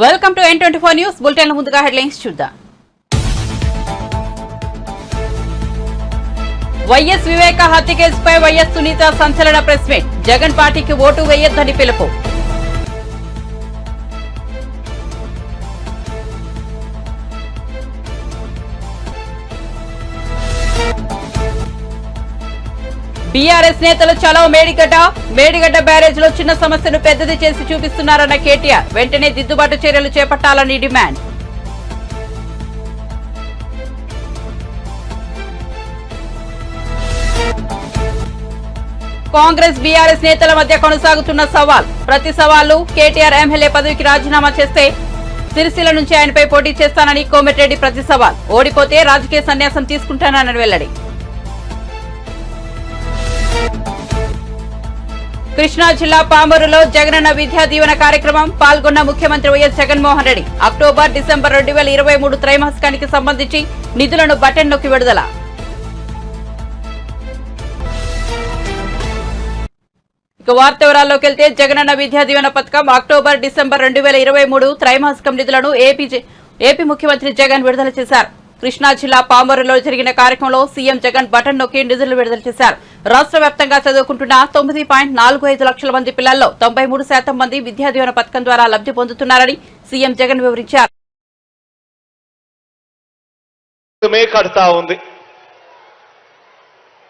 Welcome to N24 news bulletin. ముందుగా headlines చూద్దాం. YS వివేక హత్య కేసుపై వైఎస్ సునీత సంచలన ప్రెస్ మీట్. జగన్ పార్టీకి ఓటు వేయొద్దని పిలుపు. బీఆర్ఎస్ నేతలు చలో మేడిగడ్డ బ్యారేజ్ లో చిన్న సమస్యను పెద్దది చేసి చూపిస్తున్నారన్న కేటీఆర్. వెంటనే దిద్దుబాటు చర్యలు చేపట్టాలని డిమాండ్. కాంగ్రెస్ బీఆర్ఎస్ నేతల మధ్య కొనసాగుతున్న సవాల్. ప్రతి సవాలు కేటీఆర్ ఎమ్మెల్యే పదవికి రాజీనామా చేస్తే సిరిసిల్ల నుంచి ఆయనపై పోటీ చేస్తానని కోమటిరెడ్డి ప్రతి సవాల్. ఓడిపోతే రాజకీయ సన్యాసం తీసుకుంటానని వెల్లడి. కృష్ణా జిల్లా పామరులో జగనన్న విద్యా దీవెన కార్యక్రమం. పాల్గొన్న ముఖ్యమంత్రి YS Jaganmohan Reddy. October December 2023 త్రైమాసికానికి సంబంధించి నిధులను బటన్ నొక్కి విడుదల. ఇక వార్త వివరాల్లోకి వెళ్తే జగనన్న విద్యా దీవెన పథకం అక్టోబర్ డిసెంబర్ 2023 త్రైమాసికం నిధులను ఏపీ ముఖ్యమంత్రి జగన్ విడుదల చేశారు. కృష్ణా జిల్లా పామరులో జరిగిన కార్యక్రమంలో సీఎం జగన్ బటన్ నొక్కి నిధులు విడుదల చేశారు. రాష్ట్ర వ్యాప్తంగా చదువుకుంటున్న 9.45 లక్షల మంది పిల్లల్లో 93% మంది విద్యా దీవెన పథకం ద్వారా లబ్ధి పొందుతున్నారని సీఎం జగన్ వివరించారు.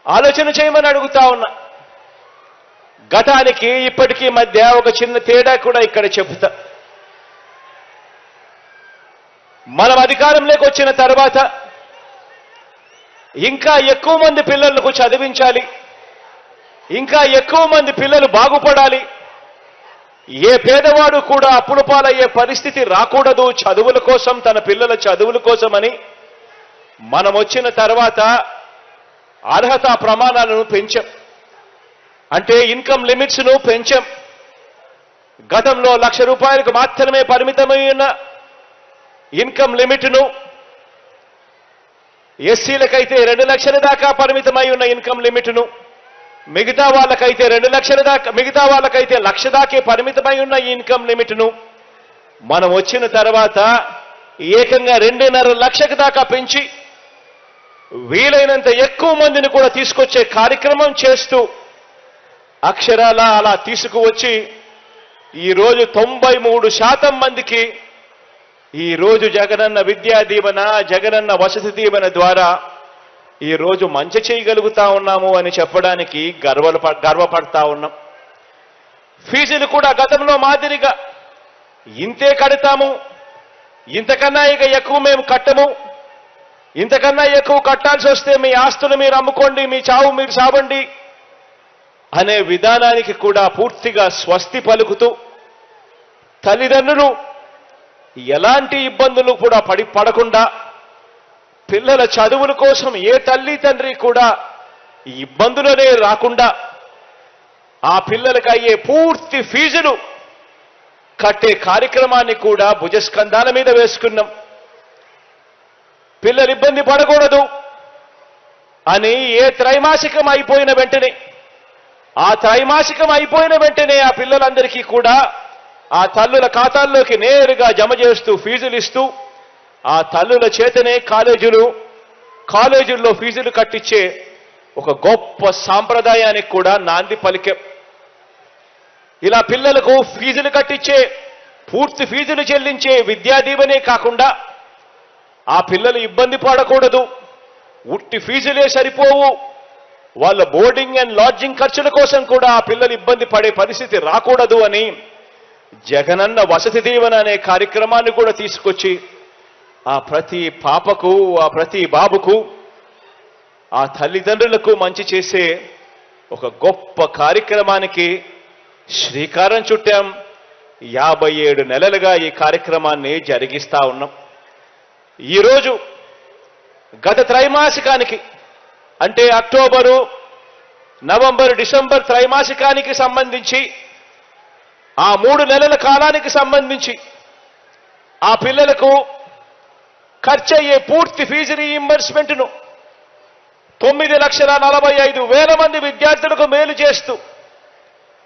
ఆలోచన చేయమని అడుగుతా ఉన్నా. గతానికి ఇప్పటికీ మధ్య ఒక చిన్న తేడా కూడా ఇక్కడ చెబుతా. మనం అధికారంలోకి వచ్చిన తర్వాత ఇంకా ఎక్కువ మంది పిల్లలకు చదివించాలి, ఇంకా ఎక్కువ మంది పిల్లలు బాగుపడాలి, ఏ పేదవాడు కూడా అప్పుల పాలయ్యే పరిస్థితి రాకూడదు చదువుల కోసం, తన పిల్లల చదువుల కోసమని మనం వచ్చిన తర్వాత అర్హత ప్రమాణాలను పెంచాం. అంటే ఇన్కమ్ లిమిట్స్ ను పెంచాం. గతంలో ₹1,00,000 మాత్రమే పరిమితమైన ఇన్కమ్ లిమిట్ ను ఎస్సీలకైతే 2 లక్షల దాకా పరిమితమై ఉన్న ఇన్కమ్ లిమిట్ ను మిగతా వాళ్ళకైతే 2 లక్షల దాకా, మిగతా వాళ్ళకైతే 1,00,000 దాకే పరిమితమై ఉన్న ఈ ఇన్కమ్ లిమిట్ ను మనం వచ్చిన తర్వాత ఏకంగా 2.5 లక్షల దాకా పెంచి వీలైనంత ఎక్కువ మందిని కూడా తీసుకొచ్చే కార్యక్రమం చేస్తూ అక్షరాల అలా తీసుకువచ్చి ఈరోజు 93% మందికి ఈరోజు జగనన్న విద్యా దీవెన, జగనన్న వసతి దీవెన ద్వారా ఈరోజు మంచి చేయగలుగుతా ఉన్నాము అని చెప్పడానికి గర్వపడతా ఉన్నాం. ఫీజులు కూడా గతంలో మాదిరిగా ఇంతే కడతాము, ఇంతకన్నా ఇక ఎక్కువ మేము కట్టము, ఇంతకన్నా ఎక్కువ కట్టాల్సి వస్తే మీ ఆస్తులు మీరు అమ్ముకోండి, మీ చావు మీరు సావండి అనే విధానానికి కూడా పూర్తిగా స్వస్తి పలుకుతూ తల్లిదండ్రులు ఎలాంటి ఇబ్బందులు కూడా పడకుండా పిల్లల చదువుల కోసం ఏ తల్లి తండ్రి కూడా ఇబ్బందులనే రాకుండా ఆ పిల్లలకు అయ్యే పూర్తి ఫీజులు కట్టే కార్యక్రమాన్ని కూడా భుజస్కంధాల మీద వేసుకున్నాం. పిల్లలు ఇబ్బంది పడకూడదు అని ఏ త్రైమాసికం అయిపోయిన వెంటనే, ఆ త్రైమాసికం అయిపోయిన వెంటనే ఆ పిల్లలందరికీ కూడా ఆ తల్లుల ఖాతాల్లోకి నేరుగా జమ చేస్తూ ఫీజులు ఇస్తూ ఆ తల్లుల చేతనే కాలేజీల్లో ఫీజులు కట్టించే ఒక గొప్ప సాంప్రదాయానికి కూడా నాంది పలికే. ఇలా పిల్లలకు ఫీజులు కట్టించే, పూర్తి ఫీజులు చెల్లించే విద్యా దీవెనే కాకుండా ఆ పిల్లలు ఇబ్బంది పడకూడదు, ఉట్టి ఫీజులే సరిపోవు, వాళ్ళ బోర్డింగ్ అండ్ లాడ్జింగ్ ఖర్చుల కోసం కూడా ఆ పిల్లలు ఇబ్బంది పడే పరిస్థితి రాకూడదు అని జగనన్న వసతి దీవెన అనే కార్యక్రమాన్ని కూడా తీసుకొచ్చి ఆ ప్రతి పాపకు, ఆ ప్రతి బాబుకు, ఆ తల్లిదండ్రులకు మంచి చేసే ఒక గొప్ప కార్యక్రమానికి శ్రీకారం చుట్టాం. 57 నెలలుగా ఈ కార్యక్రమాన్ని జరిగిస్తా ఉన్నాం. ఈరోజు గత త్రైమాసికానికి అంటే అక్టోబరు, నవంబరు, డిసెంబర్ త్రైమాసికానికి సంబంధించి ఆ 3 నెలల కాలానికి సంబంధించి ఆ పిల్లలకు ఖర్చయ్యే పూర్తి ఫీజు రీయింబర్స్మెంట్ను 9,45,000 మంది విద్యార్థులకు మేలు చేస్తూ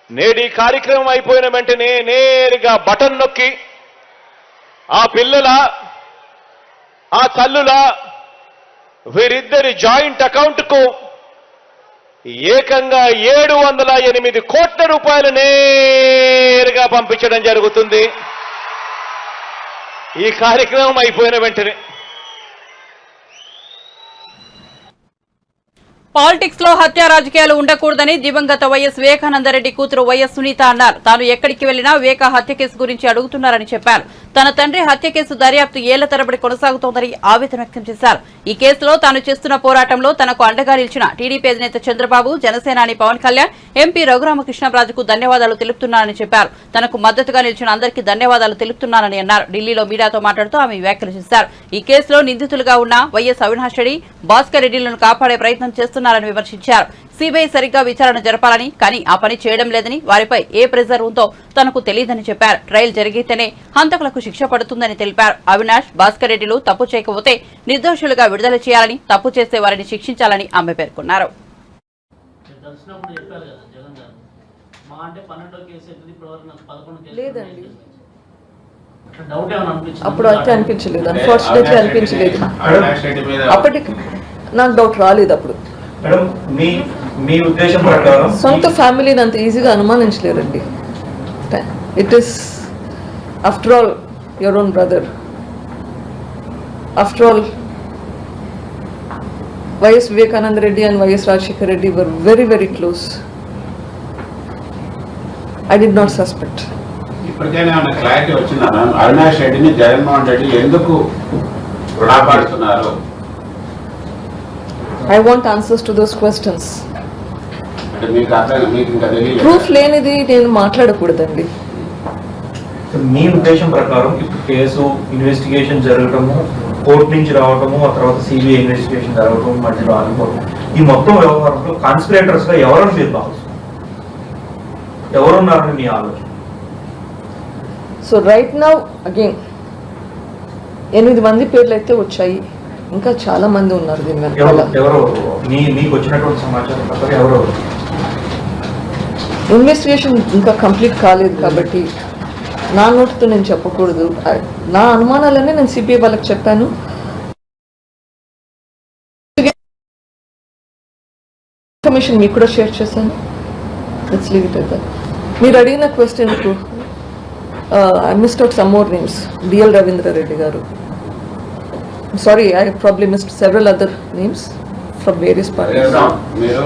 నేడు ఈ కార్యక్రమం అయిపోయిన వెంటనే నేరుగా బటన్ నొక్కి ఆ పిల్లల, ఆ తల్లుల, వీరిద్దరి జాయింట్ అకౌంట్కు ఏకంగా 708 కోట్ల రూపాయలు నేరుగా పంపించడం జరుగుతుంది. ఈ కార్యక్రమం అయిపోయిన వెంటనే పాలిటిక్స్ లో హత్య రాజకీయాలు ఉండకూడదని దివంగత వైఎస్ వివేకానందరెడ్డి కూతురు వైఎస్ సునీత అన్నారు. తాను ఎక్కడికి వెళ్లినా వివేక హత్య కేసు గురించి అడుగుతున్నారని చెప్పారు. తన తండ్రి హత్య కేసు దర్యాప్తు ఏళ్ల తరబడి కొనసాగుతోందని ఆవేదన వ్యక్తం చేశారు. ఈ కేసులో తాను చేస్తున్న పోరాటంలో తనకు అండగా నిలిచిన టీడీపీ అధినేత చంద్రబాబు, జనసేనాని పవన్ కళ్యాణ్, ఎంపీ రఘురామకృష్ణరాజుకు ధన్యవాదాలు తెలుపుతున్నానని చెప్పారు. తనకు మద్దతుగా నిలిచిన అందరికీ ధన్యవాదాలు తెలుపుతున్నానని అన్నారు. ఢిల్లీలో మీడియాతో మాట్లాడుతూ ఆమె వ్యాఖ్యలు చేశారు. ఈ కేసులో నిందితులుగా ఉన్న వైఎస్ అవినాష్ రెడ్డి, భాస్కర్ రెడ్డిలను కాపాడే ప్రయత్నం చేస్తున్నారని విమర్శించారు. సిబిఐ సరిగ్గా విచారణ జరపాలని, కానీ ఆ పని చేయడం లేదని, వారిపై ఏ ప్రెజర్ ఉందో తనకు తెలియదని చెప్పారు. ట్రయల్ జరిగితేనే హంతకులకు శిక్ష పడుతుందని తెలిపారు. అవినాష్, భాస్కర్ రెడ్డిలు తప్పు చేయకపోతే నిర్దోషులుగా విడుదల చేయాలని, తప్పు చేసే వారిని శిక్షించాలని ఆమె పేర్కొన్నారు. అప్పుడు అయితే అనిపించలేదు, అన్ఫార్చునేట్లీ అనిపించలేదు. అప్పటికి నాకు డౌట్ రాలేదు. అప్పుడు మీ ఉద్దేశం ప్రకారం సొంత ఫ్యామిలీని అంత ఈజీగా అనుమానించలేరండి. It is after all your own brother. After all YS Vivekananda Reddy and YS Rajasekhar Reddy were very very close. I did not suspect. ఇప్పటికైనా ఏమైనా క్లారిటీ వచ్చిందా మ్యామ్? అవినాష్ రెడ్డిని జగన్మోహన్ రెడ్డి ఎందుకు కాపాడుతున్నారు? I want answers to those questions. అంటే మీకు ఇంకా తెలియదు. ప్రూఫ్ లేనిది నేను మాట్లాడకూడదండి. మీ ఉద్దేశం ప్రకారం ఇప్పుడు కేసు ఇన్వెస్టిగేషన్ జరగటము, కోర్టు నుంచి రావటము, ఆ తర్వాత సిబిఐ ఇన్వెస్టిగేషన్ జరగటం, మధ్యలో ఆగిపోవడం, ఈ మొత్తం వ్యవహారంలో కాన్స్పిరేటర్స్ గా ఎవరని మీరు భావిస్తారు? ఎవరున్నారని మీ ఆలోచన? సో రైట్ నౌ అగైన్ 8 మంది పేర్లు అయితే వచ్చాయి. ఇంకా చాలా మంది ఉన్నారు దీని వెనకాల. మీకు వచ్చినటువంటి సమాచారం ప్రకారం ఎవరెవరు? ఇన్వెస్టిగేషన్ ఇంకా కంప్లీట్ కాలేదు కాబట్టి నా నోటితో నేను చెప్పకూడదు. నా అనుమానాలన్నీ నేను సిబిఐ వాళ్ళకి చెప్పాను. ఇన్ఫర్మేషన్ మీకు కూడా షేర్ చేశాను. Let's leave it at that. మీరు అడిగిన క్వశ్చన్కు I missed out some more names. DL Ravindra Reddy garu, sorry, I probably missed several other names from various parties. మీరు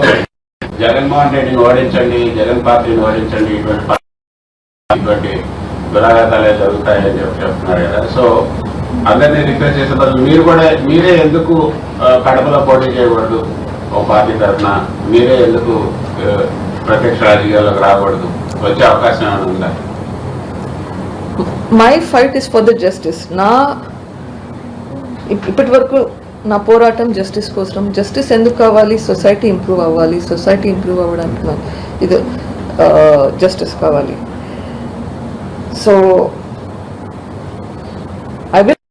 జగన్మోహన్ రెడ్డిని ఓడించండి, జగన్ పార్టీని ఓడించండి, ఇటువంటి దురాఘాతాలే జరుగుతాయని చెప్తున్నారు కదా. సో అందరినీ రిక్వెస్ట్ చేసే బదులు మీరే ఎందుకు కడపలో పోటీ చేయకూడదు? ఓ పార్టీ తరఫున మీరే ఎందుకు ప్రత్యక్ష రాజకీయాల్లోకి రాకూడదు? వచ్చే అవకాశం ఏమైనా ఉందా? My fight is for the justice. ఇప్పటి వరకు నా పోరాటం జస్టిస్ కోసం. జస్టిస్ ఎందుకు కావాలి? సొసైటీ ఇంప్రూవ్ అవ్వాలి. సొసైటీ ఇంప్రూవ్ అవ్వడానికి ఇది జస్టిస్ కావాలి. సో ఐ విల్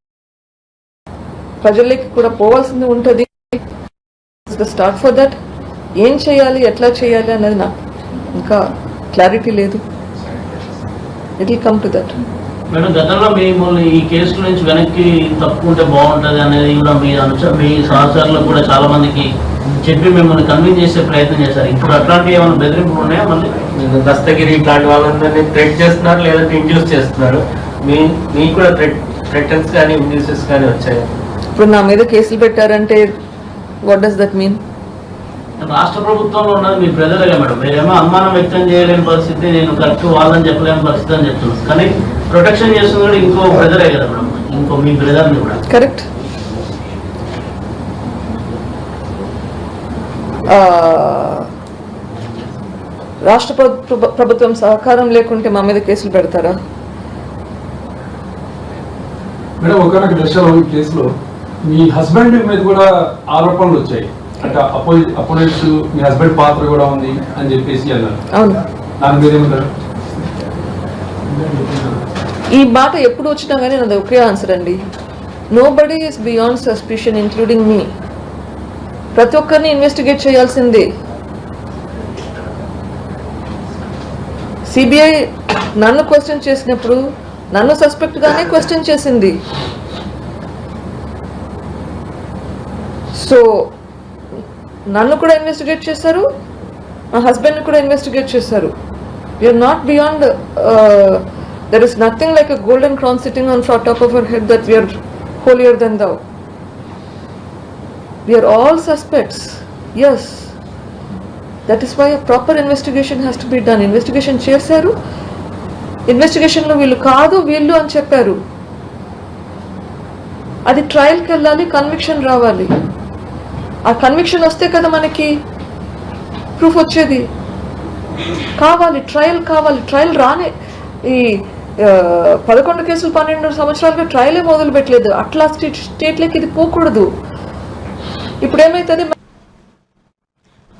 ప్రజలకి కూడా పోవాల్సింది ఉంటుంది. Start for that. ఏం చేయాలి, ఎట్లా చేయాలి అనేది నాకు ఇంకా క్లారిటీ లేదు. It will come to that. Madam, గతంలో మిమ్మల్ని ఈ కేసుల నుంచి వెనక్కి తప్పుకుంటే బాగుంటుంది అనేది కూడా మీ సహచరులకు కూడా చాలా మందికి చెప్పి మిమ్మల్ని కన్విన్స్ చేసే ప్రయత్నం చేశారు. ఇప్పుడు అట్లాంటివి ఏమైనా బెదిరింపులు ఉన్నాయా? మళ్ళీ దస్తగిరి ఇట్లాంటి వాళ్ళందరినీ థ్రెట్ చేస్తున్నారు, లేదంటే ఇండ్యూస్ చేస్తున్నారు. మీకు కూడా థ్రెటన్స్ కానీ ఇండ్యూసెస్ కానీ వచ్చాయి. ఇప్పుడు నా మీద కేసులు పెట్టారంటే వాట్ డస్ దట్ మీన్? రాష్ట్ర ప్రభుత్వంలో ఉన్నది మీ బ్రదర్గా మేడం. మీరేమో అనుమానం వ్యక్తం చేయలేని పరిస్థితి, నేను కరెక్ట్ వాళ్ళని చెప్పలేని పరిస్థితి అని చెప్తున్నాను. కానీ ప్రొటెక్షన్ చేస్తుంది కూడా ఇంకో బ్రదరే కదా మేడం, ఇంకో మీ బ్రదర్ని కూడా. కరెక్ట్. రాష్ట్ర ప్రభుత్వం సహకారం లేకుంటే మా మీద కేసులు పెడతారా? మేడం, ఒకనొక దశలో ఈ కేసులో మీ హస్బెండ్ మీద కూడా ఆరోపణలు వచ్చాయి. అంటే అపోనెంట్స్ మీ హస్బెండ్ పాత్ర కూడా ఉంది అని చెప్పేసి అన్నారు. అవును. దాని మీద ఏమంటారు? ఈ మాట ఎప్పుడు వచ్చినా కానీ నాది ఒకే ఆన్సర్ అండి. Nobody is beyond suspicion including me. ప్రతి ఒక్కరిని ఇన్వెస్టిగేట్ చేయాల్సిందే. సిబిఐ నన్ను క్వశ్చన్ చేసినప్పుడు నన్ను సస్పెక్ట్ గానే క్వశ్చన్ చేసింది. సో నన్ను కూడా ఇన్వెస్టిగేట్ చేశారు, మా హస్బెండ్ని కూడా ఇన్వెస్టిగేట్ చేశారు. We're not beyond, there is nothing like a golden crown sitting on top of our head that we're holier than thou. We're all suspects. Yes, that is why a proper investigation has to be done. Investigation చేశారు, ఇన్వెస్టిగేషన్లో వీళ్ళు కాదు వీళ్ళు అని చెప్పారు. అది ట్రయల్కి వెళ్ళాలి, conviction రావాలి. ఆ కన్విక్షన్ వస్తే కదా మనకి ప్రూఫ్ వచ్చేది. కావాలి, ట్రయల్ కావాలి. ట్రయల్ రానే ఈ 11 కేసులు 12 సంవత్సరాలుగా ట్రయలే మొదలు పెట్టలేదు. అట్లా స్టేట్లకి ఇది పోకూడదు. ఇప్పుడు ఏమైతుంది,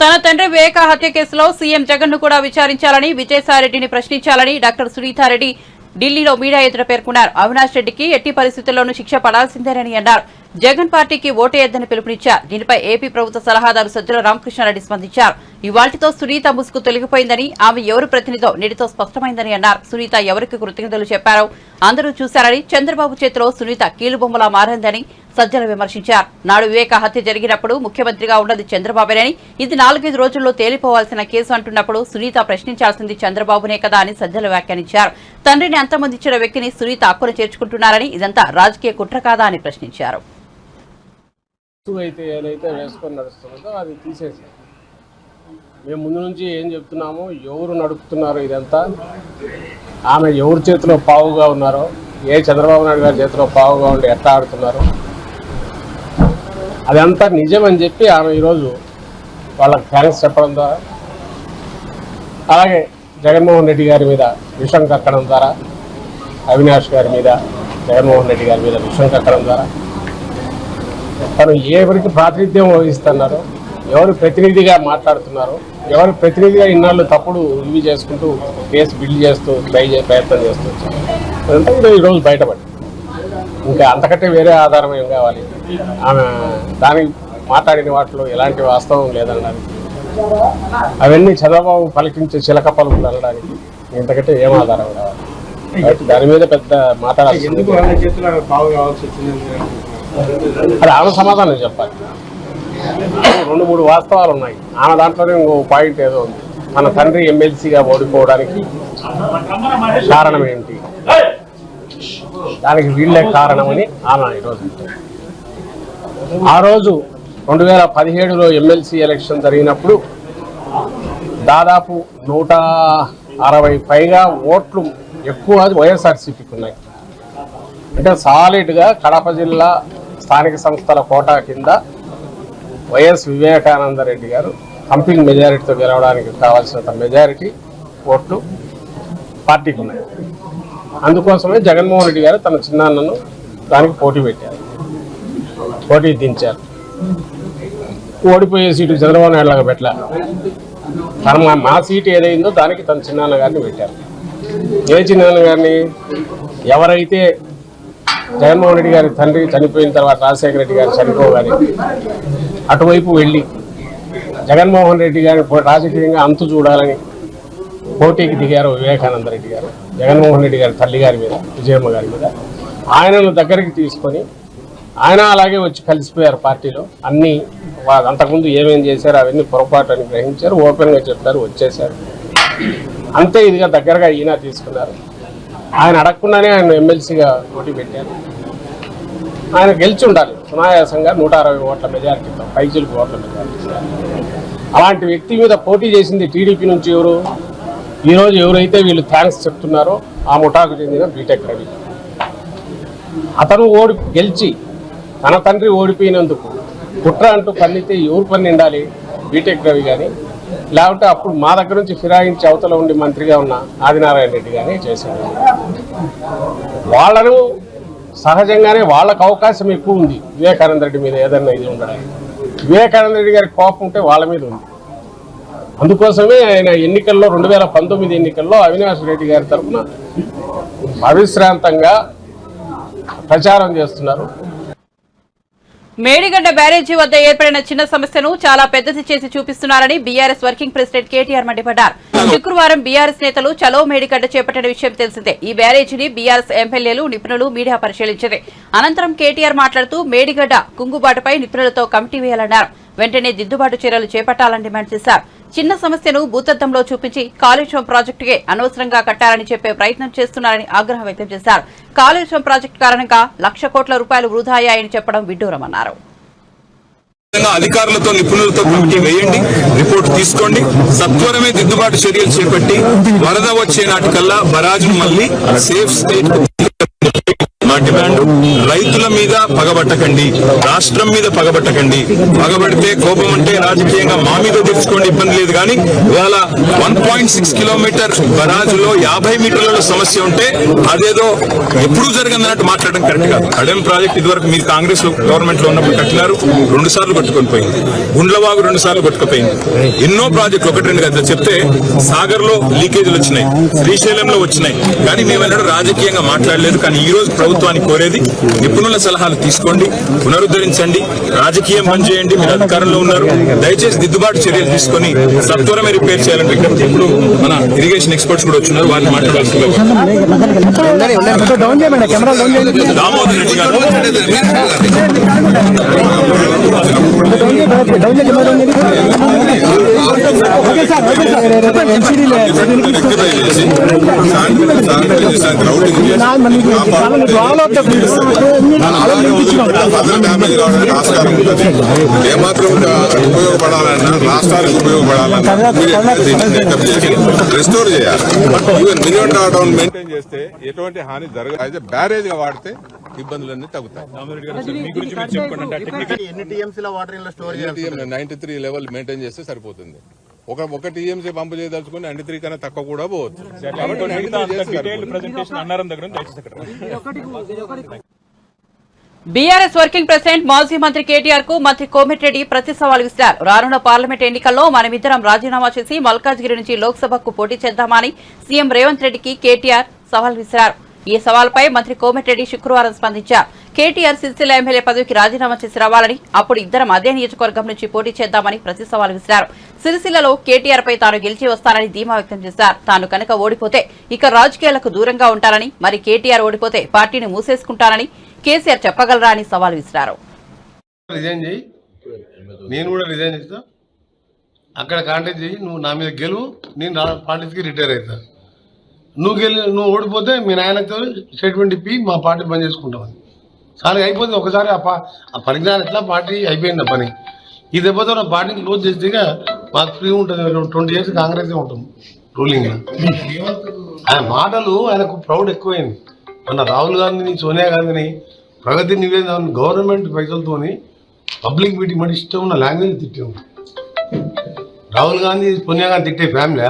తన తండ్రి వివేక హత్య కేసులో సీఎం జగన్ ను కూడా విచారించాలని, విజయసాయిరెడ్డిని ప్రశ్నించాలని డాక్టర్ సునీతారెడ్డి ఢిల్లీలో మీడియా ఎదుట పేర్కొన్నారు. అవినాష్ రెడ్డికి ఎట్టి పరిస్థితుల్లోనూ శిక్ష పడాల్సిందేనని అన్నారు. జగన్ పార్టీకి ఓటేయొద్దని పిలుపునిచ్చారు. దీనిపై ఏపీ ప్రభుత్వ సలహాదారు సజ్జల రామకృష్ణారెడ్డి స్పందించారు. ఇవాళ్టితో సునీత ముసుగు తొలగిపోయిందని, ఆమె ఎవరు ప్రతినిధో నేటితో స్పష్టమైందని అన్నారు. సునీత ఎవరికి కృతజ్ఞతలు చెప్పారో అందరూ చూశారని, చంద్రబాబు చేతిలో సునీత కీలుబొమ్మలా మారిందని సజ్జల విమర్శించారు. నాడు వివేక హత్య జరిగినప్పుడు ముఖ్యమంత్రిగా ఉన్నది చంద్రబాబునని, ఇది 4-5 రోజుల్లో తేలిపోవాల్సిన కేసు అంటున్నప్పుడు సునీత ప్రశ్నించాల్సింది చంద్రబాబునే కదా అని సజ్జల వ్యాఖ్యానించారు. తండ్రిని అంతమందించిన వ్యక్తిని సునీత హక్కును చేర్చుకుంటున్నారని, ఇదంతా రాజకీయ కుట్ర కాదా అని ప్రశ్నించారు. అయితే ఏదైతే వేసుకొని నడుస్తున్నదో అది తీసేసారు. మేము ముందు నుంచి ఏం చెప్తున్నామో, ఎవరు నడుపుతున్నారో ఇదంతా, ఆమె ఎవరి చేతిలో పావుగా ఉన్నారో, ఏ చంద్రబాబు నాయుడు గారి చేతిలో పావుగా ఉండి ఎట్లా ఆడుతున్నారో అదంతా నిజమని చెప్పి ఆమె ఈరోజు వాళ్ళకి థ్యాంక్స్ చెప్పడం ద్వారా, అలాగే జగన్మోహన్ రెడ్డి గారి మీద విషం కక్కడం ద్వారా, అవినాష్ గారి మీద జగన్మోహన్ రెడ్డి గారి మీద విషం కక్కడం ద్వారా తను ఎవరికి ప్రాతినిధ్యం వహిస్తున్నారో, ఎవరు ప్రతినిధిగా మాట్లాడుతున్నారో, ఎవరు ప్రతినిధిగా ఇన్నాళ్ళు తప్పుడు ఇవి చేసుకుంటూ కేసు బిల్డ్ చేస్తూ ప్రయత్నం చేస్తూ వచ్చారు. ఈరోజు బయటపడి ఇంకా అంతకంటే వేరే ఆధారం ఏం కావాలి? ఆమె దానికి మాట్లాడిన వాటిలో ఎలాంటి వాస్తవం లేదనడానికి, అవన్నీ చంద్రబాబు పలికించే చిలక పలుకులు అనడానికి ఇంతకంటే ఏం ఆధారం కావాలి? దాని మీద పెద్ద మాట్లాడాల్సింది. అది ఆమె సమాధానం చెప్పాలి. 2-3 వాస్తవాలు ఉన్నాయి. ఆమె దాంట్లోనే ఇంకో పాయింట్ ఏదో ఉంది. మన తండ్రి ఎమ్మెల్సీగా ఓడిపోవడానికి కారణం ఏంటి, దానికి వీళ్ళే కారణమని ఆమె ఈరోజు. ఆ రోజు 2017లో ఎమ్మెల్సీ ఎలక్షన్ జరిగినప్పుడు దాదాపు 160 పైగా ఓట్లు ఎక్కువ వైఎస్ఆర్సీపీకి ఉన్నాయి. అంటే సాలిడ్గా కడప జిల్లా స్థానిక సంస్థల కోటా కింద వైఎస్ వివేకానంద రెడ్డి గారు కంపింగ్ మెజారిటీతో గెలవడానికి కావాల్సినంత మెజారిటీ ఓట్లు పార్టీకి ఉన్నాయి. అందుకోసమే జగన్మోహన్ రెడ్డి గారు తన చిన్నాన్నను దానికి పోటీ పెట్టారు, పోటీ దించారు. ఓడిపోయే సీటు చంద్రబాబు నాయుడు లాగా పెట్టలే. తన మా సీటు ఏదైందో దానికి తన చిన్నాన్న గారిని పెట్టారు. ఏ చిన్నాన్న గారిని? ఎవరైతే జగన్మోహన్ రెడ్డి గారి తండ్రి చనిపోయిన తర్వాత రాజశేఖర రెడ్డి గారు చనిపోగానే అటువైపు వెళ్ళి జగన్మోహన్ రెడ్డి గారిని రాజకీయంగా అంతు చూడాలని పోటీకి దిగారు వివేకానంద రెడ్డి గారు, జగన్మోహన్ రెడ్డి గారి తల్లి గారి మీద, విజయమ్మ గారి మీద. ఆయనను దగ్గరికి తీసుకొని ఆయన అలాగే వచ్చి కలిసిపోయారు పార్టీలో. అన్నీ అంతకుముందు ఏమేం చేశారో అవన్నీ పొరపాటు అని గ్రహించారు, ఓపెన్గా చెప్పారు, వచ్చేశారు. అంతే ఇదిగా దగ్గరగా ఈయన తీసుకున్నారు. ఆయన అడగకుండానే ఆయన ఎమ్మెల్సీగా పోటీ పెట్టారు. ఆయన గెలిచి ఉండాలి సునాయాసంగా 160 ఓట్ల మెజారిటీతో, 5 ఓట్ల మెజారిటీ. అలాంటి వ్యక్తి మీద పోటీ చేసింది టీడీపీ నుంచి ఎవరు? ఈరోజు ఎవరైతే వీళ్ళు థ్యాంక్స్ చెప్తున్నారో ఆ ముఠాకు చెందిన బీటెక్ రవి. అతను గెలిచి తన తండ్రి ఓడిపోయినందుకు కుట్ర అంటూ పన్నితే ఎవరు పన్నిండాలి? బీటెక్ రవి కానీ, లేకపోతే అప్పుడు మా దగ్గర నుంచి ఫిరాయించి అవతల ఉండి మంత్రిగా ఉన్న ఆదినారాయణ రెడ్డి కానీ చేశారు. వాళ్ళను సహజంగానే వాళ్ళకు అవకాశం ఎక్కువ ఉంది వివేకానంద రెడ్డి మీద ఏదన్నా ఇది ఉండడానికి. వివేకానంద రెడ్డి గారికి కోపం ఉంటే వాళ్ళ మీద ఉంది. అందుకోసమే ఆయన ఎన్నికల్లో 2019 ఎన్నికల్లో అవినాష్ రెడ్డి గారి తరఫున అవిశ్రాంతంగా ప్రచారం చేస్తున్నారు. మేడిగడ్డ బ్యారేజీ వద్ద ఏర్పడిన చిన్న సమస్యను చాలా పెద్దది చేసి చూపిస్తున్నారని బీఆర్ఎస్ వర్కింగ్ ప్రెసిడెంట్ కేటీఆర్ మండిపడ్డారు. శుక్రవారం బీఆర్ఎస్ నేతలు చలో మేడిగడ్డ చేపట్టిన విషయం తెలిసిందే. ఈ బ్యారేజీని బీఆర్ఎస్ ఎమ్మెల్యేలు, నిపుణులు, మీడియా పరిశీలించింది. అనంతరం కేటీఆర్ మాట్లాడుతూ మేడిగడ్డ కుంగుబాటుపై నిపుణులతో కమిటీ వేయాలన్నారు. వెంటనే దిద్దుబాటు చర్యలు చేపట్టాలని డిమాండ్ చేశారు. చిన్న సమస్యను భూతత్వంలో చూపించి కాళేశ్వరం ప్రాజెక్టుకే అనవసరంగా కట్టారని చెప్పే ప్రయత్నం చేస్తున్నారని ఆగ్రహం వ్యక్తం చేశారు. కాళేశ్వరం ప్రాజెక్టు కారణంగా ₹1,00,00,000 కోట్ల వృధా అయ్యాయని చెప్పడం విడ్డూరమన్నారు. అధికారులతో, నిపుణులతో కమిటీ వేయండి, రిపోర్ట్ తీసుకోండి, సత్వరమే దిద్దుబాటు చర్యలు చేపట్టి వరద వచ్చే నాటికల్లా బరాజును మళ్లీ సేఫ్ స్టేట్ మా డిమాండ్. రైతుల మీద పగబట్టకండి, రాష్ట్రం మీద పగబట్టకండి. పగబడితే కోపం అంటే రాజకీయంగా మా మీద తెచ్చుకోండి, ఇబ్బంది లేదు. కానీ ఇవాళ 1.6 కిలోమీటర్ బరాజులో 50 మీటర్ల సమస్య ఉంటే అదేదో ఎప్పుడూ జరగదన్నట్టు మాట్లాడడం కరెక్ట్ కాదు. అడెం ప్రాజెక్ట్ ఇదివరకు మీరు కాంగ్రెస్ గవర్నమెంట్ లో ఉన్నప్పుడు కట్టినారు, 2 సార్లు కొట్టుకొని పోయింది. గుండ్లవాగు 2 సార్లు కొట్టుకుపోయింది. ఎన్నో ప్రాజెక్టులు 1-2 కదా చెప్తే సాగర్ లో లీకేజీలు వచ్చినాయి, శ్రీశైలంలో వచ్చినాయి. కానీ మేమన్నాడు రాజకీయంగా మాట్లాడలేదు. కానీ ఈ రోజు ప్రభుత్వానికి కోరేది నిపుణుల సలహాలు తీసుకోండి, పునరుద్ధరించండి, రాజకీయం పని చేయండి. మీరు అధికారంలో ఉన్నారు, దయచేసి దిద్దుబాటు చర్యలు తీసుకొని సత్వరమే రిపేర్ చేయాలని విజ్ఞప్తి. ఇప్పుడు మన ఇరిగేషన్ ఎక్స్పర్ట్స్ కూడా వచ్చినారు, వారిని మాట్లాడాల్సిందిగా దామోదర్ రెడ్డి గారు. ఏమాత్రం ఉపయోగపడాలన్నా, రాష్ట్రానికి ఉపయోగపడాలన్నా రెస్టోర్ చేయాలి. ఈవెన్ మినిమం డ్రాడౌన్ మెయింటైన్ చేస్తే ఎటువంటి హాని జరగదు. అయితే బ్యారేజ్ గా వాడితే ఇబ్బందులన్నీ తగ్గుతాయి. 93 లెవెల్ మెయింటైన్ చేస్తే సరిపోతుంది. ఒక టీఎంసీ పంపు చేయదలుచుకుని 93 కన్నా తక్కువ కూడా పోవచ్చు. బీఆర్ఎస్ వర్కింగ్ ప్రెసిడెంట్ మాజీ మంత్రి కేటీఆర్ కు మంత్రి కోమటిరెడ్డి ప్రతి సవాల్ విసిరారు. రానున్న పార్లమెంట్ ఎన్నికల్లో మనమిద్దరం రాజీనామా చేసి మల్కాజ్గిరి నుంచి లోక్సభకు పోటీ చేద్దామని సీఎం రేవంత్ రెడ్డికి కేటీఆర్ సవాల్ విసిరారు. ఈ సవాల్పై మంత్రి కోమటిరెడ్డి శుక్రవారం స్పందించారు. కేటీఆర్ సిరిసిల్ల ఎమ్మెల్యే పదవికి రాజీనామా చేసి రావాలని, అప్పుడు ఇద్దరం అదే నియోజకవర్గం నుంచి పోటీ చేద్దామని ప్రతి సవాల్ విసిరారు. సిరిసిల్లలో కేటీఆర్ పై తాను గెలిచి వస్తానని ధీమా వ్యక్తం చేశారు. తాను కనుక ఓడిపోతే ఇక రాజకీయాలకు దూరంగా ఉంటానని, మరి కేటీఆర్ ఓడిపోతే పార్టీని మూసేసుకుంటానని కేసీఆర్ చెప్పగలరా అని సవాల్ విసిరారు. రిజైన్ చేయి, నేను కూడా రిజైన్ చేస్తా, అక్కడ కాంటాక్ట్ చేయి, నువ్వు నా మీద గెలువు, నేను పార్టీకి రిటైర్ అవుతా. నువ్వు ఓడిపోతే మీ నాయనతో స్టేట్మెంట్ ఇప్పి మా పార్టీ బంద్ చేసుకుంటామని. సరే అయిపోతే ఒకసారి ఆ పరిజ్ఞానం ఎట్లా పార్టీ అయిపోయింది ఆ పని. ఈ దెబ్బతో నా పార్టీని క్లోజ్ చేస్తే మాకు ఫ్రీ ఉంటుంది. 20 years కాంగ్రెస్ ఉంటుంది రూలింగ్. ఆయన మాటలు ఆయనకు ప్రౌడ్ ఎక్కువైంది. మన రాహుల్ గాంధీని, సోనియా గాంధీని ప్రగతి నివేదన గవర్నమెంట్ పైసలతోని పబ్లిక్ మీటింగ్ మరి ఇష్టం ఉన్న లాంగ్వేజ్ తిట్టాము. రాహుల్ గాంధీ, సోనియా గాంధీ తిట్టే ఫ్యామిలీ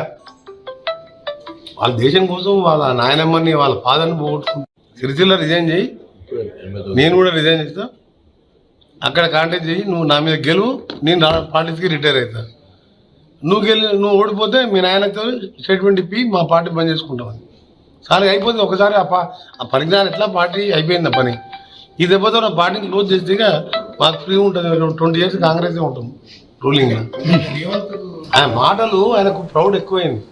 వాళ్ళ దేశం కోసం వాళ్ళ నాయనమ్మని, వాళ్ళ ఫాదర్ని పోగొట్టుకుంటారు. సిరిసిల్ల రిజైన్ చేయి, నేను కూడా రిజైన్ చేస్తా, అక్కడ కాంటాక్ట్ చేయి, నువ్వు నా మీద గెలువు, నేను పార్టీకి రిటైర్ అవుతా. నువ్వు ఓడిపోతే మీ నాయనతో స్టేట్మెంట్ ఇప్పి మా పార్టీ బంద్ చేసుకుంటామని. సరే అయిపోతే ఒకసారి ఆ పరిజ్ఞానం ఎట్లా పార్టీ అయిపోయింది ఆ పని. ఈ దెబ్బతో నా పార్టీని క్లోజ్ చేస్తే మాకు ఫ్రీ ఉంటుంది. 20 years కాంగ్రెస్ ఉంటుంది రూలింగ్. ఆయన మాటలు ఆయనకు ప్రౌడ్ ఎక్కువైంది.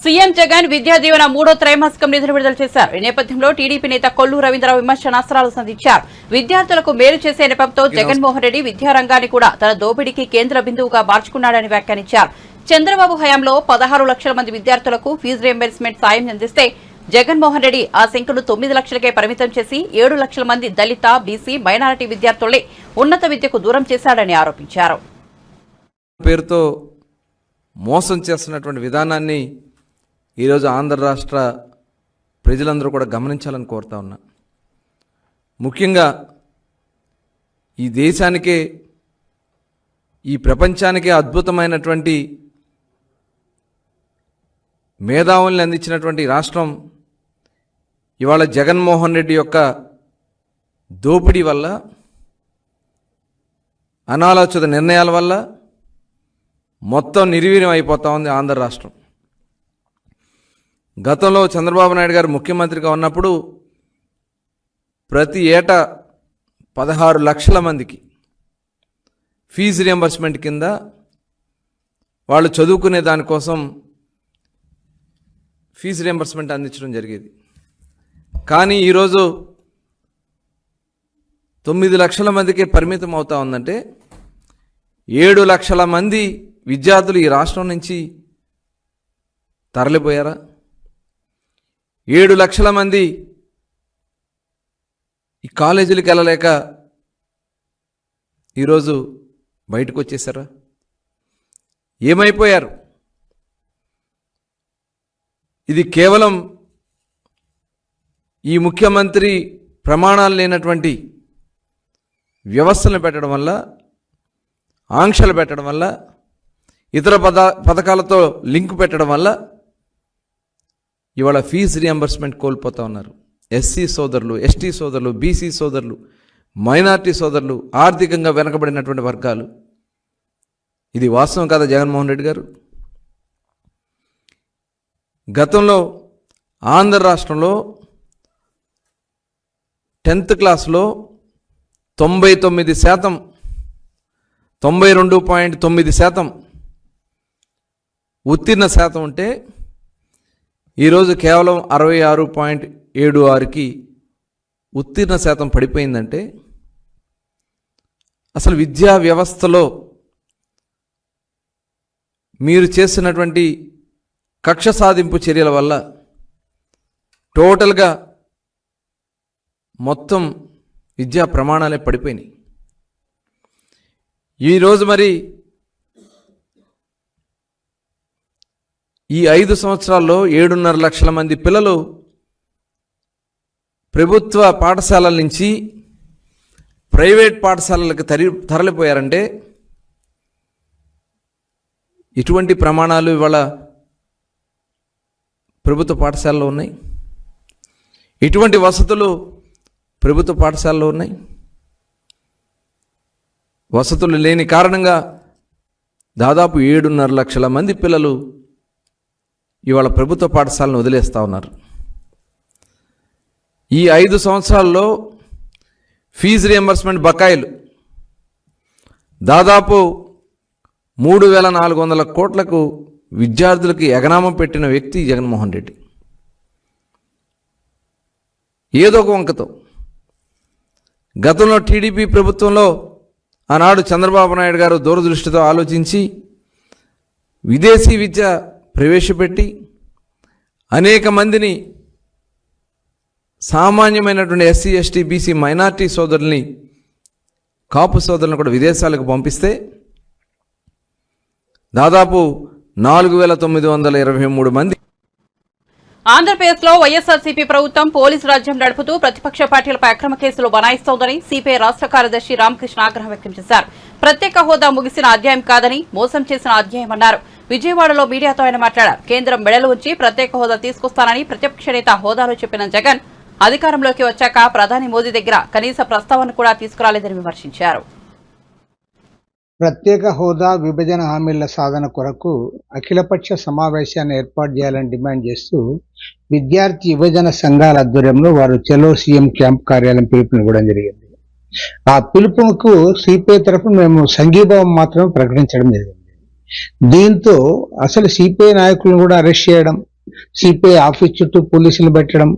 సీఎం జగన్ విద్యా దీవెన 3వ త్రైమాసికం నిధులు విడుదల చేశారు. ఈ నేపథ్యంలో టీడీపీ నేత కొల్లు రవీంద్రరావు విమర్శనాస్త్రాలు సంధించారు. విద్యార్థులకు మేలు చేసే నెపంతో జగన్మోహన్ రెడ్డి విద్యారంగాన్ని కూడా తన దోపిడీకి కేంద్ర బిందువుగా మార్చుకున్నాడని వ్యాఖ్యానించారు. చంద్రబాబు హయాంలో 16 లక్షల మంది విద్యార్థులకు ఫీజు రియంబర్స్మెంట్ సాయం అందిస్తే జగన్మోహన్ రెడ్డి ఆ సంఖ్యను 9 లక్షలకే పరిమితం చేసి 7 లక్షల మంది దళిత, బీసీ, మైనారిటీ విద్యార్థులే ఉన్నత విద్యకు దూరం చేశాడని ఆరోపించారు. పేరుతో మోసం చేస్తున్నటువంటి విధానాన్ని ఈరోజు ఆంధ్ర రాష్ట్ర ప్రజలందరూ కూడా గమనించాలని కోరుతా ఉన్నా. ముఖ్యంగా ఈ దేశానికే, ఈ ప్రపంచానికే అద్భుతమైనటువంటి మేధావుల్ని అందించినటువంటి రాష్ట్రం ఇవాళ జగన్మోహన్ రెడ్డి యొక్క దోపిడీ వల్ల, అనాలోచిత నిర్ణయాల వల్ల మొత్తం నిర్వీర్యం అయిపోతా ఉంది ఆంధ్ర రాష్ట్రం. గతంలో చంద్రబాబు నాయుడు గారు ముఖ్యమంత్రిగా ఉన్నప్పుడు ప్రతి ఏటా 16 లక్షల మందికి ఫీజు రియంబర్స్మెంట్ కింద వాళ్ళు చదువుకునే దానికోసం ఫీజు రియంబర్స్మెంట్ అందించడం జరిగేది. కానీ ఈరోజు 9 లక్షల మందికి పరిమితం అవుతా ఉందంటే 7 లక్షల మంది విద్యార్థులు ఈ రాష్ట్రం నుంచి తరలిపోయారా? 7 లక్షల మంది ఈ కాలేజీలకు వెళ్ళలేక ఈరోజు బయటకు వచ్చేసారా? ఏమైపోయారు? ఇది కేవలం ఈ ముఖ్యమంత్రి ప్రమాణాలు లేనటువంటి వ్యవస్థలను పెట్టడం వల్ల, ఆంక్షలు పెట్టడం వల్ల, ఇతర పథకాలతో లింక్ పెట్టడం వల్ల ఇవాళ ఫీజు రియంబర్స్మెంట్ కోల్పోతూ ఉన్నారు. ఎస్సీ సోదరులు, ఎస్టీ సోదరులు, బీసీ సోదరులు, మైనార్టీ సోదరులు, ఆర్థికంగా వెనకబడినటువంటి వర్గాలు. ఇది వాస్తవం కాదా జగన్మోహన్ రెడ్డి గారు? గతంలో ఆంధ్ర రాష్ట్రంలో 10th క్లాస్లో 99%, 92.9% ఉత్తీర్ణ శాతం ఉంటే ఈరోజు కేవలం 66.76కి ఉత్తీర్ణ శాతం పడిపోయిందంటే అసలు విద్యా వ్యవస్థలో మీరు చేసినటువంటి కక్ష సాధింపు చర్యల వల్ల టోటల్గా మొత్తం విద్యా ప్రమాణాలే పడిపోయినాయి. ఈరోజు మరి ఈ 5 సంవత్సరాల్లో 7.5 లక్షల మంది పిల్లలు ప్రభుత్వ పాఠశాలల నుంచి ప్రైవేట్ పాఠశాలలకు తరలిపోయారంటే ఇటువంటి ప్రమాణాలు ఇవాళ ప్రభుత్వ పాఠశాలలో ఉన్నాయి. ఇటువంటి వసతులు ప్రభుత్వ పాఠశాలలో ఉన్నాయి. వసతులు లేని కారణంగా దాదాపు 7.5 లక్షల మంది పిల్లలు ఇవాళ ప్రభుత్వ పాఠశాలను వదిలేస్తూ ఉన్నారు. ఈ 5 సంవత్సరాల్లో ఫీజు రియంబర్స్మెంట్ బకాయిలు దాదాపు 3,400 కోట్లకు విద్యార్థులకి ఎగనామం పెట్టిన వ్యక్తి జగన్మోహన్ రెడ్డి. ఏదో ఒక వంకతో గతంలో టీడీపీ ప్రభుత్వంలో ఆనాడు చంద్రబాబు నాయుడు గారు దూరదృష్టితో ఆలోచించి విదేశీ విద్య ప్రవేశపెట్టి అనేక మందిని సామాన్యమైనటువంటి ఎస్సీ, ఎస్టీ, బీసీ, మైనార్టీ సోదరుల్ని, కాపు సోదరులను కూడా విదేశాలకు పంపిస్తే దాదాపు 4,923 మంది. ఆంధ్రప్రదేశ్లో వైఎస్ఆర్సీపీ ప్రభుత్వం పోలీసు రాజ్యం నడుపుతూ ప్రతిపక్ష పార్టీలపై అక్రమ కేసులు బనాయిస్తోందని సిపిఐ రాష్ట్ర కార్యదర్శి రామకృష్ణ ఆగ్రహం వ్యక్తం చేశారు. ప్రత్యేక హోదా ముగిసిన అధ్యాయం కాదని, మోసం చేసిన అధ్యాయమన్నారు. విజయవాడలో మీడియాతో ఆయన మాట్లాడారు. కేంద్రం మెడలు ఉంచి ప్రత్యేక హోదా తీసుకొస్తానని ప్రతిపక్ష నేత హోదాలో చెప్పిన జగన్ అధికారంలోకి వచ్చాక ప్రధాని మోదీ దగ్గర కనీస ప్రస్తావన కూడా తీసుకురాలేదని విమర్శించారు. ప్రత్యేక హోదా విభజన హామీల సాధన కొరకు అఖిలపక్ష సమావేశాన్ని ఏర్పాటు చేయాలని డిమాండ్ చేస్తూ విద్యార్థి యువజన సంఘాల ఆధ్వర్యంలో వారు చలో సీఎం క్యాంప్ కార్యాలయం పిలుపునివ్వడం జరిగింది. ఆ పిలుపుకు సిపిఐ తరఫున మేము సంఘీభావం మాత్రమే ప్రకటించడం జరిగింది. దీంతో అసలు సిపిఐ నాయకులను కూడా అరెస్ట్ చేయడం, సిపిఐ ఆఫీస్ చుట్టూ పోలీసులు పెట్టడం,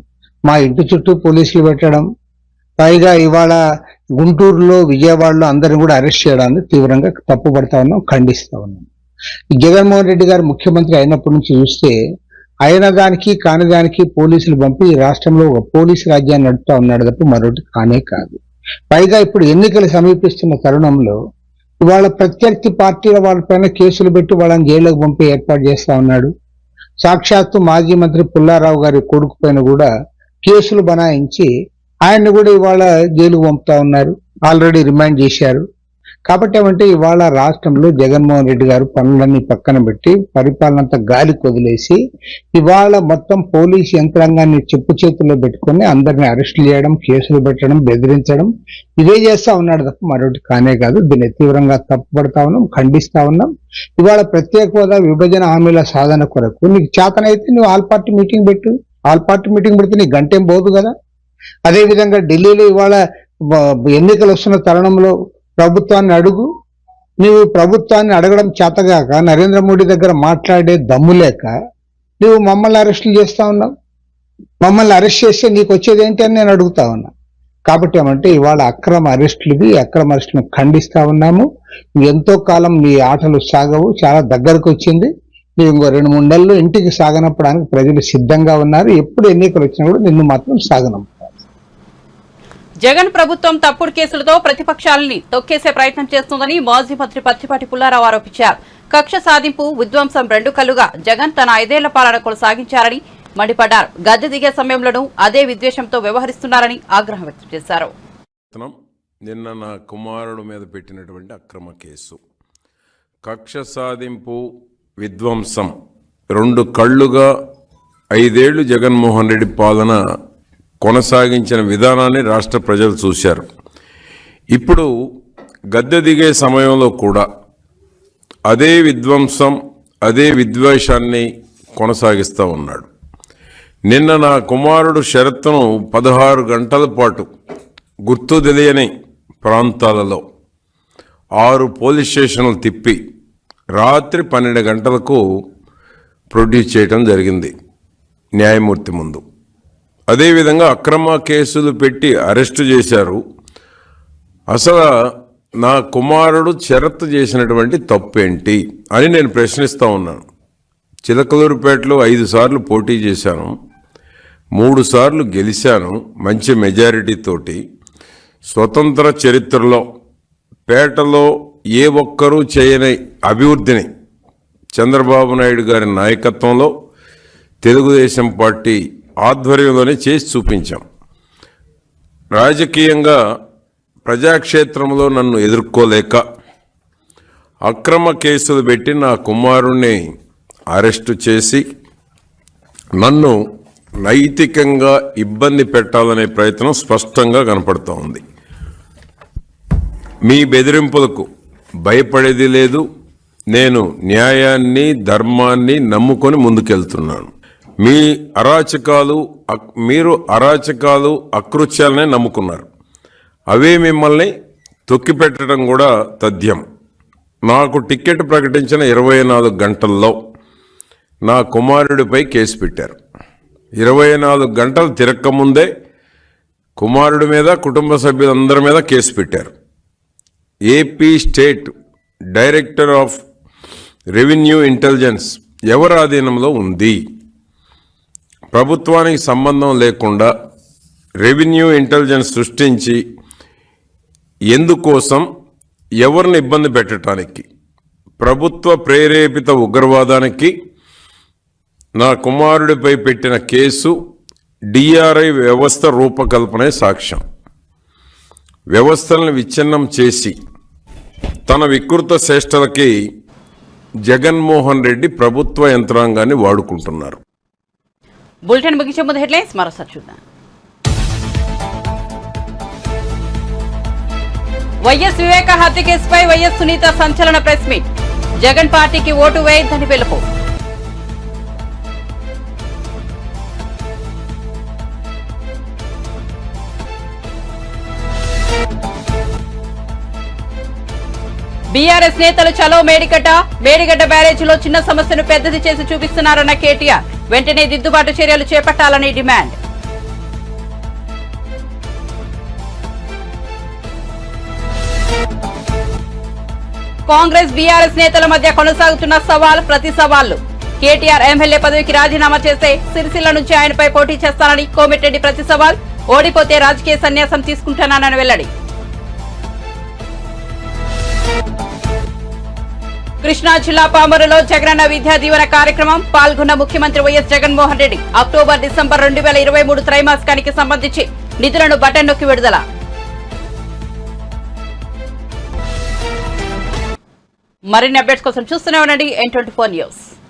మా ఇంటి చుట్టూ పోలీసులు పెట్టడం, పైగా ఇవాళ గుంటూరులో, విజయవాడలో అందరిని కూడా అరెస్ట్ చేయడాన్ని తీవ్రంగా తప్పుపడతా ఉన్నాం, ఖండిస్తా ఉన్నాం. జగన్మోహన్ రెడ్డి గారు ముఖ్యమంత్రి అయినప్పటి నుంచి చూస్తే అయిన దానికి కాని దానికి పోలీసులు పంపి ఈ రాష్ట్రంలో ఒక పోలీసు రాజ్యాన్ని నడుపుతా ఉన్నాడు తప్ప మరొకటి కానే కాదు. పైగా ఇప్పుడు ఎన్నికలు సమీపిస్తున్న తరుణంలో ఇవాళ ప్రత్యర్థి పార్టీల వాళ్ళపైన కేసులు పెట్టి వాళ్ళని జైలుకు పంపి ఏర్పాటు చేస్తా ఉన్నాడు. సాక్షాత్తు మాజీ మంత్రి పుల్లారావు గారి కొడుకు పైన కూడా కేసులు బనాయించి ఆయన్ని కూడా ఇవాళ జైలుకు పంపుతా ఉన్నారు, ఆల్రెడీ రిమాండ్ చేశారు. కాబట్టి ఏమంటే ఇవాళ రాష్ట్రంలో జగన్మోహన్ రెడ్డి గారు పనులన్నీ పక్కన పెట్టి పరిపాలనంతా గాలికి వదిలేసి ఇవాళ మొత్తం పోలీసు యంత్రాంగాన్ని చెప్పు చేతుల్లో పెట్టుకుని అందరిని అరెస్ట్ చేయడం, కేసులు పెట్టడం, బెదిరించడం ఇవే చేస్తా ఉన్నాడు తప్ప మరొకటి కానే కాదు. దీన్ని తీవ్రంగా తప్పుపడతా ఉన్నాం, ఖండిస్తా ఉన్నాం. ఇవాళ ప్రత్యేక హోదా విభజన హామీల సాధన కొరకు నీకు చేతనైతే నువ్వు ఆల్ పార్టీ మీటింగ్ పెట్టు. ఆల్ పార్టీ మీటింగ్ పెడితే నీ గంటేం పోదు కదా. అదేవిధంగా ఢిల్లీలో ఇవాళ ఎన్నికలు వస్తున్న తరుణంలో ప్రభుత్వాన్ని అడుగు. నువ్వు ప్రభుత్వాన్ని అడగడం చేతగాక నరేంద్ర మోడీ దగ్గర మాట్లాడే దమ్ము లేక నువ్వు మమ్మల్ని అరెస్టులు చేస్తా ఉన్నావు. మమ్మల్ని అరెస్ట్ చేస్తే నీకు వచ్చేది ఏంటి అని నేను అడుగుతా ఉన్నా. కాబట్టి ఏమంటే ఇవాళ అక్రమ అరెస్టులను ఖండిస్తా ఉన్నాము. ఎంతో కాలం మీ ఆటలు సాగవు, చాలా దగ్గరకు వచ్చింది. ನೀವು ఇంకో 2-3 నెలలు ఇంటికి సాగనంపడానికి ప్రజలు సిద్ధంగా ఉన్నారు. ఎప్పుడు ఎన్నికలు వచ్చినా కూడా నిన్ను మాత్రం సాగనంపుతారు. జగన్ ప్రభుత్వం తప్పుడు కేసులతో ప్రతిపక్షాలని తొక్కేసే ప్రయత్నం చేస్తోందని మాజీ మంత్రి పత్తిపాటి పుల్లారావు ఆరోపించారు. కక్ష సాధింపు, విధ్వంసం 2 కళ్లుగా జగన్ తన 5 ఏళ్ల పాలన కొనసాగించారని మండిపడ్డారు. గద్దె దిగే సమయంలోనూ అదే విద్వేషంతో వ్యవహరిస్తున్నారని ఆగ్రహం వ్యక్తం చేశారు. నిన్న నా కుమారుడు మీద పెట్టినటువంటి అక్రమ కేసు, కక్ష సాధింపు, విధ్వంసం 2 కళ్లుగా 5 ఏళ్లు జగన్మోహన్ రెడ్డి పాలన కొనసాగించిన విధానాన్ని రాష్ట్ర ప్రజలు చూశారు. ఇప్పుడు గద్దె దిగే సమయంలో కూడా అదే విధ్వంసం, అదే విద్వేషాన్ని కొనసాగిస్తూ ఉన్నాడు. నిన్న నా కుమారుడు షరత్తును 16 గంటల పాటు గుర్తు తెలియని ప్రాంతాలలో 6 పోలీస్ స్టేషన్లు తిప్పి రాత్రి 12 గంటలకు ప్రొడ్యూస్ చేయడం జరిగింది న్యాయమూర్తి ముందు. అదేవిధంగా అక్రమ కేసులు పెట్టి అరెస్టు చేశారు. అసలు నా కుమారుడు షరత్తు చేసినటువంటి తప్పేంటి అని నేను ప్రశ్నిస్తూ ఉన్నాను. చిలకలూరుపేటలో 5 సార్లు పోటీ చేశాను, 3 సార్లు గెలిచాను మంచి మెజారిటీతోటి. స్వతంత్ర చరిత్రలో పేటలో ఏ ఒక్కరూ చేయని అభివృద్ధిని చంద్రబాబు నాయుడు గారి నాయకత్వంలో తెలుగుదేశం పార్టీ ఆధ్వర్యంలోనే చేసి చూపించాం. రాజకీయంగా ప్రజాక్షేత్రంలో నన్ను ఎదుర్కోలేక అక్రమ కేసులు పెట్టి నా కుమారుణ్ణి అరెస్టు చేసి నన్ను నైతికంగా ఇబ్బంది పెట్టాలనే ప్రయత్నం స్పష్టంగా కనపడుతూ ఉంది. మీ బెదిరింపులకు భయపడేది లేదు. నేను న్యాయాన్ని, ధర్మాన్ని నమ్ముకొని ముందుకెళ్తున్నాను. మీరు అరాచకాలు, అకృత్యాలనే నమ్ముకున్నారు. అవే మిమ్మల్ని తొక్కిపెట్టడం కూడా తథ్యం. నాకు టికెట్ ప్రకటించిన 24 గంటల్లో నా కుమారుడిపై కేసు పెట్టారు. 24 గంటలు తిరక్కముందే కుమారుడి మీద, కుటుంబ సభ్యులందరి మీద కేసు పెట్టారు. AP state director of revenue intelligence ఎవరి ఆధీనంలో ఉంది? ప్రభుత్వానికి సంబంధం లేకుండా రెవెన్యూ ఇంటెలిజెన్స్ సృష్టించి ఎందుకోసం, ఎవరిని ఇబ్బంది పెట్టడానికి? ప్రభుత్వ ప్రేరేపిత ఉగ్రవాదానికి నా కుమారుడిపై పెట్టిన కేసు డిఆర్ఐ వ్యవస్థ రూపకల్పనే సాక్ష్యం. వ్యవస్థలను విచ్ఛిన్నం చేసి తన వికృత చేష్టలకి జగన్మోహన్ రెడ్డి ప్రభుత్వ యంత్రాంగాన్ని వాడుకుంటున్నారు. బులెటిన్ ముగించే ముందు హెడ్లైన్స్ మరోసారి చూద్దాం. వైఎస్ వివేక హత్య కేసుపై వైఎస్ సునీత సంచలన ప్రెస్ మీట్. జగన్ పార్టీకి ఓటు వేయొద్దని పిలుపు. బీఆర్ఎస్ నేతలు చలో మేడిగడ్డ బ్యారేజీలో చిన్న సమస్యను పెద్దది చేసి చూపిస్తున్నారన్న కేటీఆర్. వెంటనే దిద్దుబాటు చర్యలు చేపట్టాలని డిమాండ్. కాంగ్రెస్ బీఆర్ఎస్ నేతల మధ్య కొనసాగుతున్న ప్రతి సవాళ్లు. కేటీఆర్ ఎమ్మెల్యే పదవికి రాజీనామా చేస్తే సిరిసిల్ల నుంచి ఆయనపై పోటీ చేస్తానని కోమిటిరెడ్డి ప్రతి సవాల్. ఓడిపోతే రాజకీయ సన్యాసం తీసుకుంటానని వెల్లడి. కృష్ణా జిల్లా పామరులో జగనన్న విద్యా దీవెన కార్యక్రమం పాల్గొన్న ముఖ్యమంత్రి YS Jaganmohan Reddy. October, December 2023 త్రైమాసికానికి సంబంధించి నిధులను బటన్ నొక్కి విడుదల. మరిన్ని అప్డేట్స్ కోసం చూస్తూనే ఉండండి N24 న్యూస్.